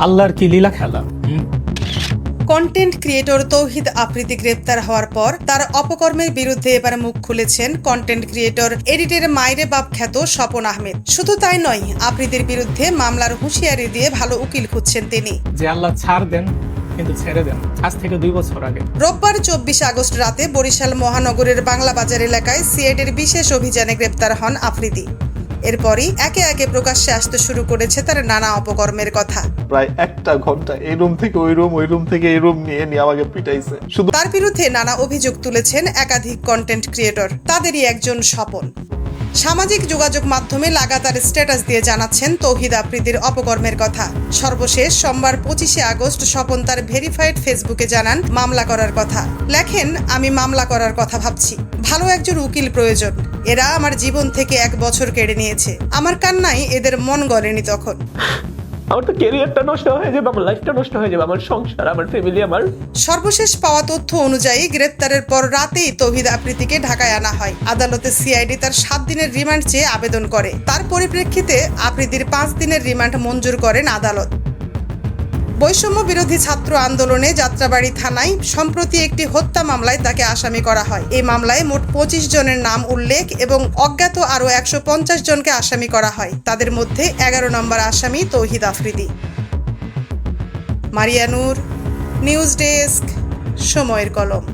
আল্লাহর কি লীলা খেলা। কন্টেন্ট ক্রিয়েটর তৌহিদ আফ্রিদি গ্রেপ্তার হওয়ার পর তার অপকর্মের বিরুদ্ধে এবার মুখ খুলেছেন কন্টেন্ট ক্রিয়েটর এডিটের মাইরে বাপ খ্যাত স্বপন আহমেদ। শুধু তাই নয়, আফ্রিদির বিরুদ্ধে মামলার হুঁশিয়ারি দিয়ে ভালো উকিল খুঁজছেন তিনি। যে আল্লাহ ছাড় দেন কিন্তু ছেড়ে দেন। আজ থেকে 2 বছর আগে রোববার 24 আগস্ট রাতে বরিশাল মহানগরের বাংলা বাজার এলাকায় সিআইডির বিশেষ অভিযানে গ্রেপ্তার হন আফ্রিদি। এরপরই একে একে প্রকাশ্যে আসতে শুরু করেছে তার নানা অপকর্মের কথা। প্রায় 1 ঘন্টা এই রুম থেকে ওই রুম, ওই রুম থেকে এই রুম নিয়ে আমাকে পিটাইছে। শুধু তার বিরুদ্ধে নানা অভিযোগ তুলেছেন একাধিক কন্টেন্ট ক্রিয়েটর, তাদেরই একজন স্বপন। সামাজিক যোগাযোগ মাধ্যমে লাগাতার স্ট্যাটাস দিয়ে জানাচ্ছেন তৌহিদ আফ্রিদির অপকর্মের কথা। সর্বশেষ সোমবার 25 আগস্ট স্বপন তার ভেরিফাইড ফেসবুকে জানান মামলা করার কথা। লেখেন, আমি মামলা করার কথা ভাবছি, ভালো একজন উকিল প্রয়োজন। এরা আমার জীবন থেকে 1 বছর কেড়ে নিয়েছে। আমার কান্নায় এদের মন গলেনি তখন। আমার তো ক্যারিয়ারটা নষ্ট হয়ে যাবে, আমার লাইফটা নষ্ট হয়ে যাবে, আমার সংসার, আমার ফ্যামিলি, আমার। সর্বশেষ পাওয়া তথ্য অনুযায়ী গ্রেপ্তারের পর রাতেই তৌহিদ আফ্রিদিকে ঢাকায় আনা হয়। আদালতে সিআইডি তার 7 দিনের রিমান্ড চেয়ে আবেদন করে। তার পরিপ্রেক্ষিতে আফ্রিদির 5 দিনের রিমান্ড মঞ্জুর করেন আদালত। বৈষম্য বিরোধী ছাত্র আন্দোলনে যাত্রাবাড়ী থানায় সম্প্রতি একটি হত্যা মামলায় তাকে আসামি করা হয়। এই মামলায় মোট 25 জনের নাম উল্লেখ এবং অজ্ঞাত আরও 150 জনকে আসামি করা হয়। তাদের মধ্যে 11 নম্বর আসামি তৌহিদ আফ্রিদি। মারিয়া নূর, নিউজ ডেস্ক, সময়ের কলম।